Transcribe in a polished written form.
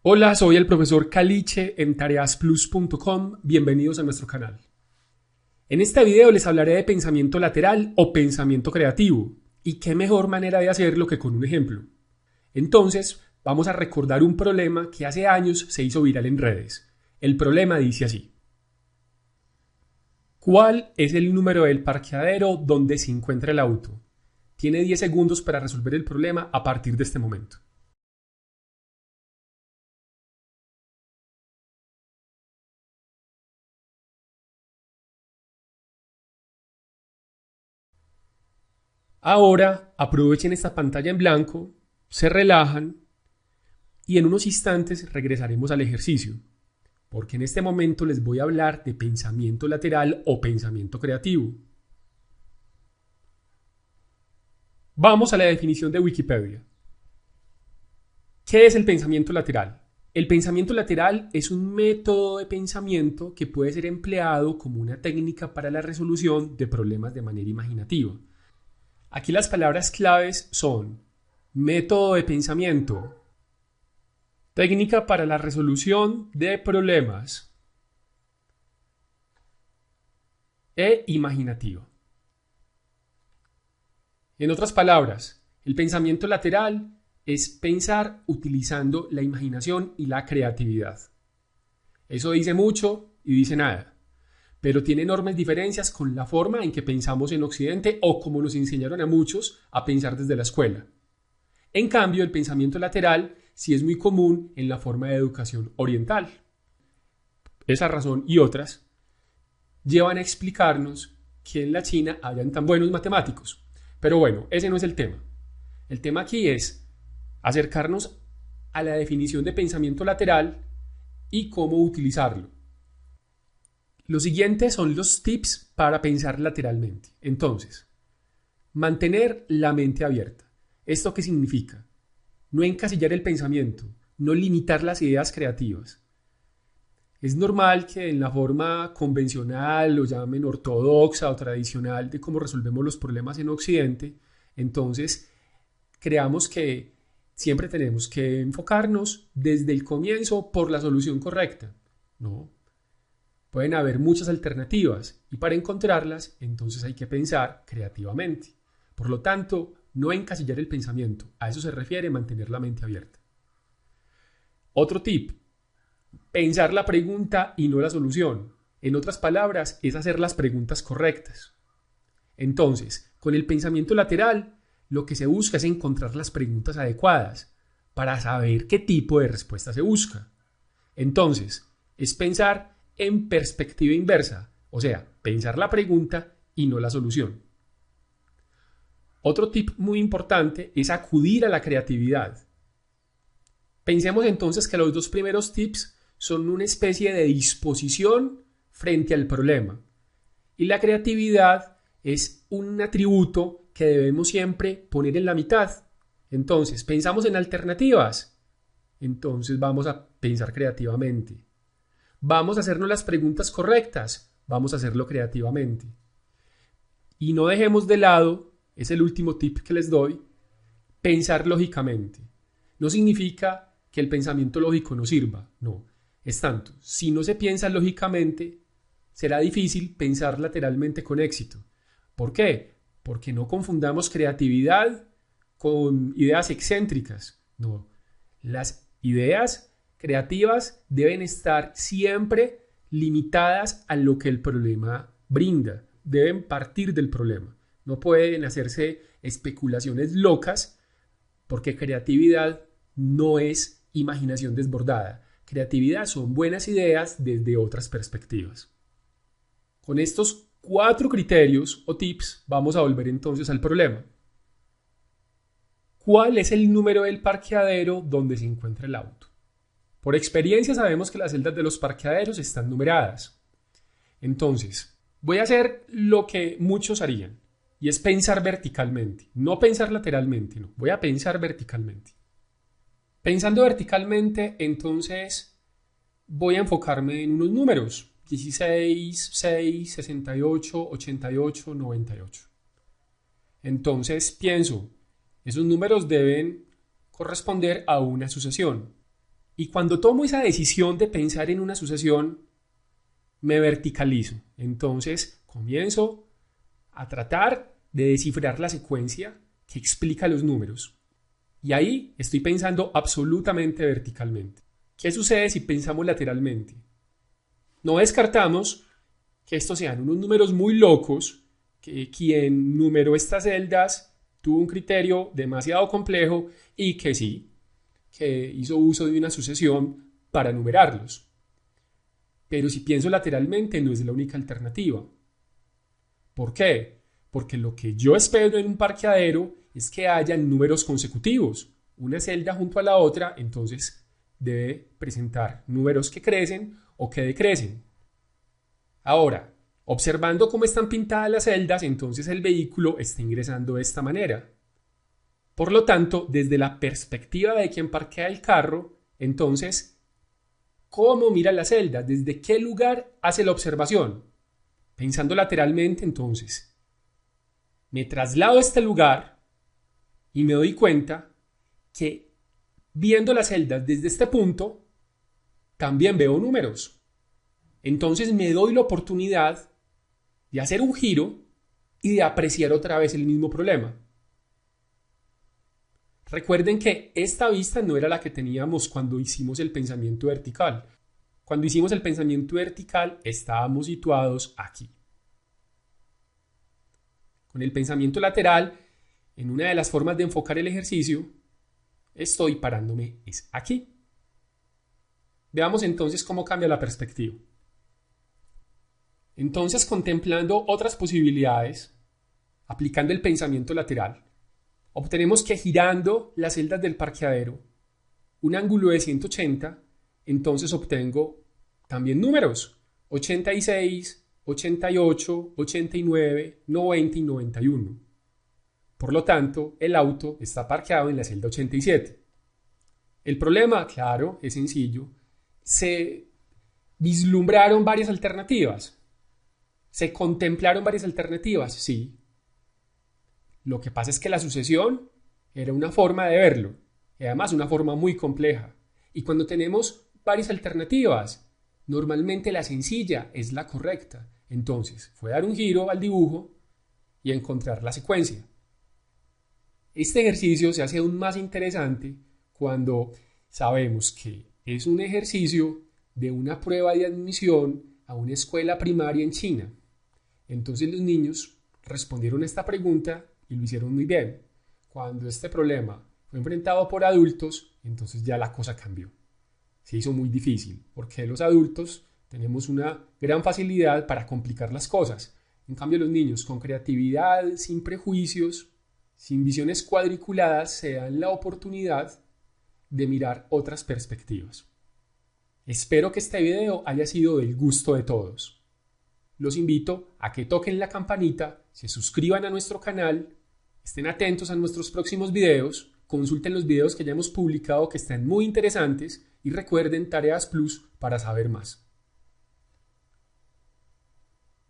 Hola, soy el profesor Caliche en tareasplus.com. Bienvenidos a nuestro canal. En este video les hablaré de pensamiento lateral o pensamiento creativo. Y qué mejor manera de hacerlo que con un ejemplo. Entonces, vamos a recordar un problema que hace años se hizo viral en redes. El problema dice así. ¿Cuál es el número del parqueadero donde se encuentra el auto? Tiene 10 segundos para resolver el problema a partir de este momento. Ahora aprovechen esta pantalla en blanco, se relajan y en unos instantes regresaremos al ejercicio, porque en este momento les voy a hablar de pensamiento lateral o pensamiento creativo. Vamos a la definición de Wikipedia. ¿Qué es el pensamiento lateral? El pensamiento lateral es un método de pensamiento que puede ser empleado como una técnica para la resolución de problemas de manera imaginativa. Aquí las palabras claves son método de pensamiento, técnica para la resolución de problemas e imaginativa. En otras palabras, el pensamiento lateral es pensar utilizando la imaginación y la creatividad. Eso dice mucho y dice nada, pero tiene enormes diferencias con la forma en que pensamos en Occidente o como nos enseñaron a muchos a pensar desde la escuela. En cambio, el pensamiento lateral sí es muy común en la forma de educación oriental. Esa razón y otras llevan a explicarnos que en la China hayan tan buenos matemáticos. Pero bueno, ese no es el tema. El tema aquí es acercarnos a la definición de pensamiento lateral y cómo utilizarlo. Los siguientes son los tips para pensar lateralmente. Entonces, mantener la mente abierta. ¿Esto qué significa? No encasillar el pensamiento, no limitar las ideas creativas. Es normal que en la forma convencional, o llamen ortodoxa o tradicional de cómo resolvemos los problemas en Occidente, entonces creamos que siempre tenemos que enfocarnos desde el comienzo por la solución correcta. No. Pueden haber muchas alternativas y para encontrarlas, entonces hay que pensar creativamente. Por lo tanto, no encasillar el pensamiento. A eso se refiere mantener la mente abierta. Otro tip. Pensar la pregunta y no la solución. En otras palabras, es hacer las preguntas correctas. Entonces, con el pensamiento lateral, lo que se busca es encontrar las preguntas adecuadas para saber qué tipo de respuesta se busca. Entonces, es pensar en perspectiva inversa, o sea, pensar la pregunta y no la solución. Otro tip muy importante es acudir a la creatividad. Pensemos entonces que los dos primeros tips son una especie de disposición frente al problema y la creatividad es un atributo que debemos siempre poner en la mitad. Entonces, pensamos en alternativas. Entonces vamos a pensar creativamente. Vamos a hacernos las preguntas correctas. Vamos a hacerlo creativamente. Y no dejemos de lado, es el último tip que les doy, pensar lógicamente. No significa que el pensamiento lógico no sirva, no. Es tanto, si no se piensa lógicamente, será difícil pensar lateralmente con éxito. ¿Por qué? Porque no confundamos creatividad con ideas excéntricas. No, las ideas creativas deben estar siempre limitadas a lo que el problema brinda. Deben partir del problema. No pueden hacerse especulaciones locas porque creatividad no es imaginación desbordada. Creatividad son buenas ideas desde otras perspectivas. Con estos 4 criterios o tips vamos a volver entonces al problema. ¿Cuál es el número del parqueadero donde se encuentra el auto? Por experiencia sabemos que las celdas de los parqueaderos están numeradas. Entonces, voy a hacer lo que muchos harían y es pensar verticalmente, no pensar lateralmente, no, voy a pensar verticalmente. Pensando verticalmente, entonces voy a enfocarme en unos números. 16, 6, 68, 88, 98. Entonces pienso, esos números deben corresponder a una sucesión. Y cuando tomo esa decisión de pensar en una sucesión, me verticalizo. Entonces comienzo a tratar de descifrar la secuencia que explica los números. Y ahí estoy pensando absolutamente verticalmente. ¿Qué sucede si pensamos lateralmente? No descartamos que estos sean unos números muy locos, que quien numeró estas celdas tuvo un criterio demasiado complejo y que sí, que hizo uso de una sucesión para numerarlos. Pero si pienso lateralmente no es la única alternativa. ¿Por qué? Porque lo que yo espero en un parqueadero es que haya números consecutivos, una celda junto a la otra, entonces debe presentar números que crecen o que decrecen. Ahora, observando cómo están pintadas las celdas, entonces el vehículo está ingresando de esta manera. Por lo tanto, desde la perspectiva de quien parquea el carro, entonces, ¿cómo mira la celda? ¿Desde qué lugar hace la observación? Pensando lateralmente, entonces, me traslado a este lugar y me doy cuenta que viendo las celdas desde este punto, también veo números. Entonces me doy la oportunidad de hacer un giro y de apreciar otra vez el mismo problema. Recuerden que esta vista no era la que teníamos cuando hicimos el pensamiento vertical. Cuando hicimos el pensamiento vertical estábamos situados aquí. Con el pensamiento lateral, en una de las formas de enfocar el ejercicio, estoy parándome es aquí. Veamos entonces cómo cambia la perspectiva. Entonces, contemplando otras posibilidades, aplicando el pensamiento lateral, obtenemos que girando las celdas del parqueadero, un ángulo de 180, entonces obtengo también números, 86, 88, 89, 90 y 91. Por lo tanto, el auto está parqueado en la celda 87. El problema, claro, es sencillo. Se vislumbraron varias alternativas. ¿Se contemplaron varias alternativas? Sí. Lo que pasa es que la sucesión era una forma de verlo, y además una forma muy compleja. Y cuando tenemos varias alternativas, normalmente la sencilla es la correcta. Entonces, fue dar un giro al dibujo y encontrar la secuencia. Este ejercicio se hace aún más interesante cuando sabemos que es un ejercicio de una prueba de admisión a una escuela primaria en China. Entonces los niños respondieron a esta pregunta y lo hicieron muy bien. Cuando este problema fue enfrentado por adultos, entonces ya la cosa cambió. Se hizo muy difícil, porque los adultos tenemos una gran facilidad para complicar las cosas. En cambio, los niños con creatividad, sin prejuicios, sin visiones cuadriculadas, se dan la oportunidad de mirar otras perspectivas. Espero que este video haya sido del gusto de todos. Los invito a que toquen la campanita, se suscriban a nuestro canal, estén atentos a nuestros próximos videos, consulten los videos que ya hemos publicado que están muy interesantes y recuerden Tareas Plus para saber más.